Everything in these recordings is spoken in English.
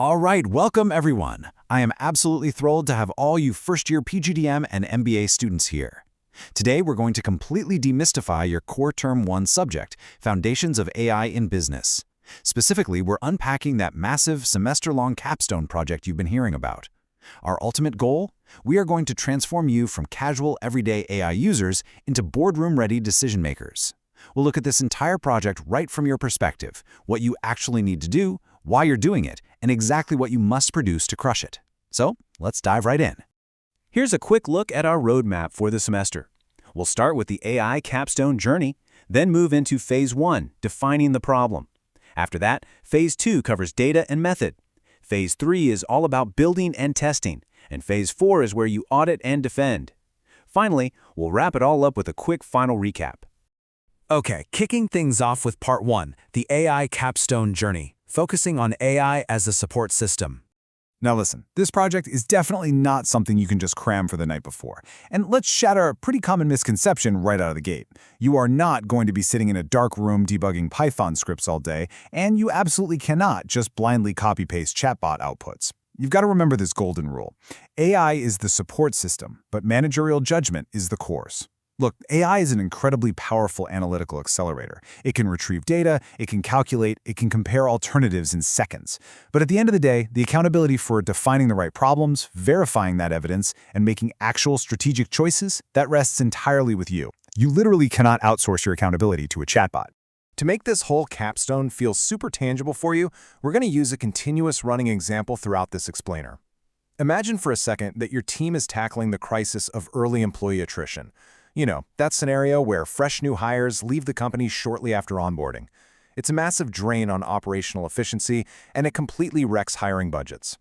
All right, welcome everyone. I am absolutely thrilled to have all you first-year PGDM and MBA students here. Today, we're going to completely demystify your core Term 1 subject, Foundations of AI in Business. Specifically, we're unpacking that massive semester-long capstone project you've been hearing about. Our ultimate goal? We are going to transform you from casual, everyday AI users into boardroom-ready decision-makers. We'll look at this entire project right from your perspective, what you actually need to do, why you're doing it, and exactly what you must produce to crush it. So, let's dive right in. Here's a quick look at our roadmap for the semester. We'll start with the AI Capstone journey, then move into Phase 1, defining the problem. After that, Phase 2 covers data and method. Phase 3 is all about building and testing, and Phase 4 is where you audit and defend. Finally, we'll wrap it all up with a quick final recap. Okay, kicking things off with Part 1, the AI Capstone journey, focusing on AI as a support system. Now listen, this project is definitely not something you can just cram for the night before. And let's shatter a pretty common misconception right out of the gate. You are not going to be sitting in a dark room debugging Python scripts all day, and you absolutely cannot just blindly copy-paste chatbot outputs. You've got to remember this golden rule. AI is the support system, but managerial judgment is the course. Look, AI is an incredibly powerful analytical accelerator. It can retrieve data, it can calculate, it can compare alternatives in seconds. But at the end of the day, the accountability for defining the right problems, verifying that evidence, and making actual strategic choices, that rests entirely with you. You literally cannot outsource your accountability to a chatbot. To make this whole capstone feel super tangible for you, we're going to use a continuous running example throughout this explainer. Imagine for a second that your team is tackling the crisis of early employee attrition. You know, that scenario where fresh new hires leave the company shortly after onboarding. It's a massive drain on operational efficiency, and it completely wrecks hiring budgets.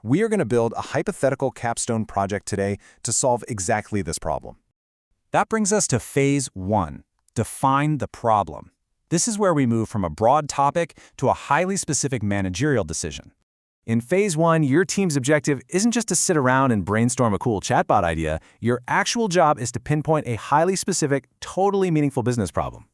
We are going to build a hypothetical capstone project today to solve exactly this problem. That brings us to Phase 1, define the problem. This is where we move from a broad topic to a highly specific managerial decision. In Phase 1, your team's objective isn't just to sit around and brainstorm a cool chatbot idea. Your actual job is to pinpoint a highly specific, totally meaningful business problem.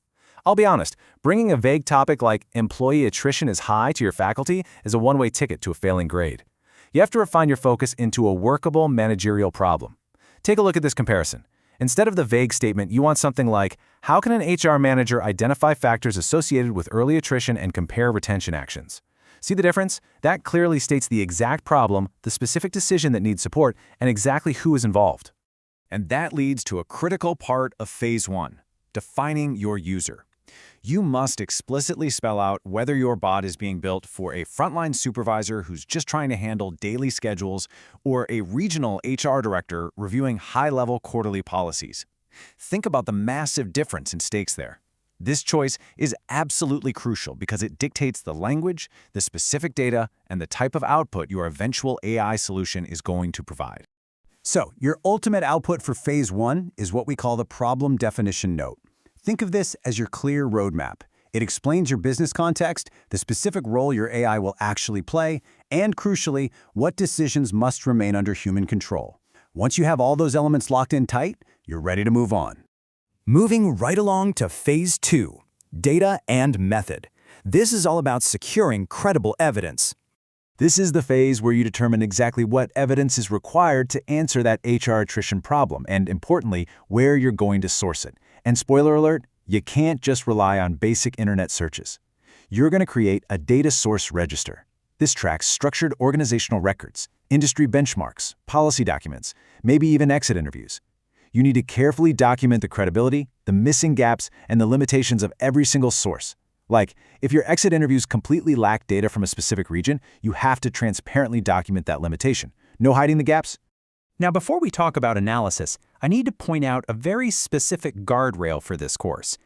I'll be honest, bringing a vague topic like employee attrition is high to your faculty is a one-way ticket to a failing grade. You have to refine your focus into a workable managerial problem. Take a look at this comparison. Instead of the vague statement, you want something like, how can an HR manager identify factors associated with early attrition and compare retention actions? See the difference? That clearly states the exact problem, the specific decision that needs support, and exactly who is involved. And that leads to a critical part of Phase 1, defining your user. You must explicitly spell out whether your bot is being built for a frontline supervisor who's just trying to handle daily schedules or a regional HR director reviewing high-level quarterly policies. Think about the massive difference in stakes there. This choice is absolutely crucial because it dictates the language, the specific data, and the type of output your eventual AI solution is going to provide. So, your ultimate output for Phase 1 is what we call the problem definition note. Think of this as your clear roadmap. It explains your business context, the specific role your AI will actually play, and crucially, what decisions must remain under human control. Once you have all those elements locked in tight, you're ready to move on. Moving right along to Phase 2, data and method. This is all about securing credible evidence. This is the phase where you determine exactly what evidence is required to answer that HR attrition problem, and importantly, where you're going to source it. And spoiler alert, you can't just rely on basic internet searches. You're going to create a data source register. This tracks structured organizational records, industry benchmarks, policy documents, maybe even exit interviews. You need to carefully document the credibility, the missing gaps, and the limitations of every single source. Like, if your exit interviews completely lack data from a specific region, you have to transparently document that limitation. No hiding the gaps. Now, before we talk about analysis, I need to point out a very specific guardrail for this course.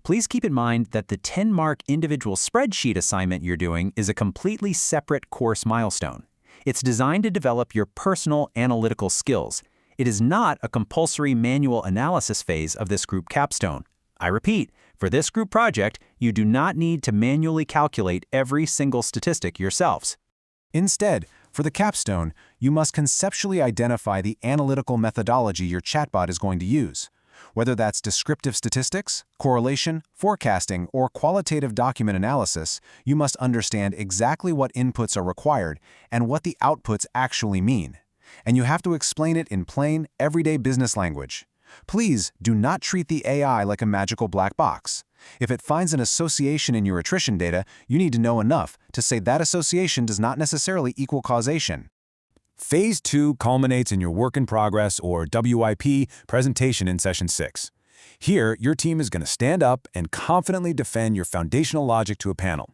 Please keep in mind that the 10-mark individual spreadsheet assignment you're doing is a completely separate course milestone. It's designed to develop your personal analytical skills. It is not a compulsory manual analysis phase of this group capstone. I repeat, for this group project, you do not need to manually calculate every single statistic yourselves. Instead, for the capstone, you must conceptually identify the analytical methodology your chatbot is going to use. Whether that's descriptive statistics, correlation, forecasting, or qualitative document analysis, you must understand exactly what inputs are required and what the outputs actually mean. And you have to explain it in plain, everyday business language. Please do not treat the AI like a magical black box. If it finds an association in your attrition data, you need to know enough to say that association does not necessarily equal causation. Phase 2 culminates in your Work in Progress, or WIP, presentation in Session 6. Here, your team is going to stand up and confidently defend your foundational logic to a panel.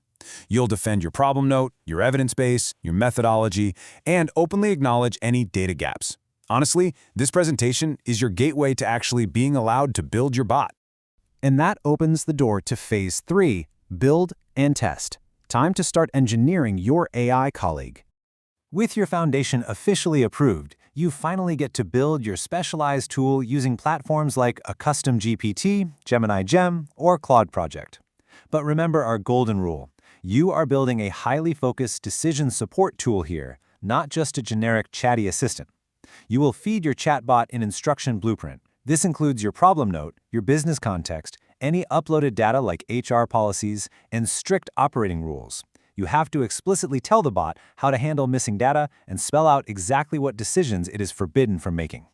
You'll defend your problem note, your evidence base, your methodology, and openly acknowledge any data gaps. Honestly, this presentation is your gateway to actually being allowed to build your bot. And that opens the door to Phase 3, build and test. Time to start engineering your AI colleague. With your foundation officially approved, you finally get to build your specialized tool using platforms like a custom GPT, Gemini Gem, or Claude project. But remember our golden rule. You are building a highly focused decision support tool here, not just a generic chatty assistant. You will feed your chatbot an instruction blueprint. This includes your problem note, your business context, any uploaded data like HR policies, and strict operating rules. You have to explicitly tell the bot how to handle missing data and spell out exactly what decisions it is forbidden from making.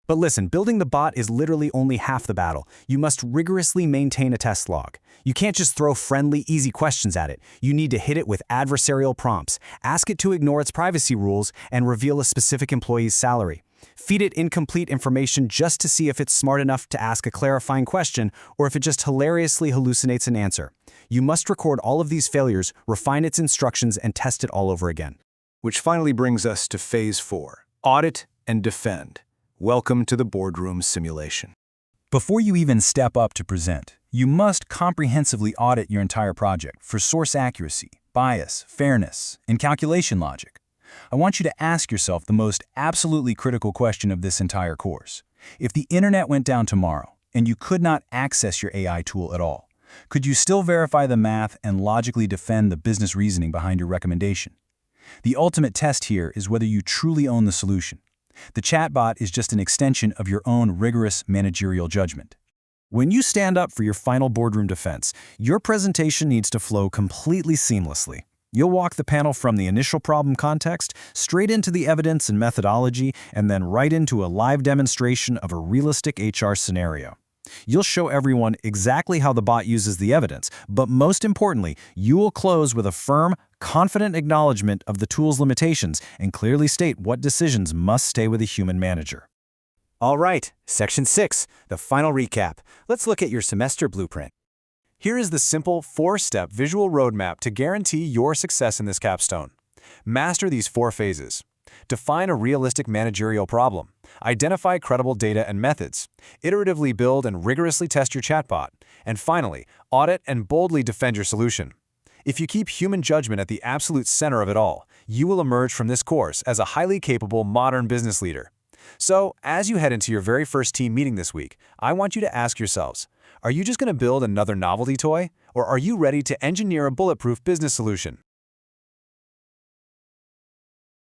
But listen, building the bot is literally only half the battle. You must rigorously maintain a test log. You can't just throw friendly, easy questions at it. You need to hit it with adversarial prompts, ask it to ignore its privacy rules, and reveal a specific employee's salary. Feed it incomplete information just to see if it's smart enough to ask a clarifying question or if it just hilariously hallucinates an answer. You must record all of these failures, refine its instructions, and test it all over again. Which finally brings us to Phase 4, audit and defend. Welcome to the boardroom simulation. Before you even step up to present, you must comprehensively audit your entire project for source accuracy, bias, fairness, and calculation logic. I want you to ask yourself the most absolutely critical question of this entire course. If the internet went down tomorrow and you could not access your AI tool at all, could you still verify the math and logically defend the business reasoning behind your recommendation? The ultimate test here is whether you truly own the solution. The chatbot is just an extension of your own rigorous managerial judgment. When you stand up for your final boardroom defense, your presentation needs to flow completely seamlessly. You'll walk the panel from the initial problem context straight into the evidence and methodology, and then right into a live demonstration of a realistic HR scenario. You'll show everyone exactly how the bot uses the evidence, but most importantly, you will close with a firm, confident acknowledgement of the tool's limitations and clearly state what decisions must stay with a human manager. All right, Section 6, the final recap. Let's look at your semester blueprint. Here is the simple 4-step visual roadmap to guarantee your success in this capstone. Master these 4 phases. Define a realistic managerial problem. Identify credible data and methods. Iteratively build and rigorously test your chatbot. And finally, audit and boldly defend your solution. If you keep human judgment at the absolute center of it all, you will emerge from this course as a highly capable modern business leader. So, as you head into your very first team meeting this week, I want you to ask yourselves, are you just going to build another novelty toy, or are you ready to engineer a bulletproof business solution?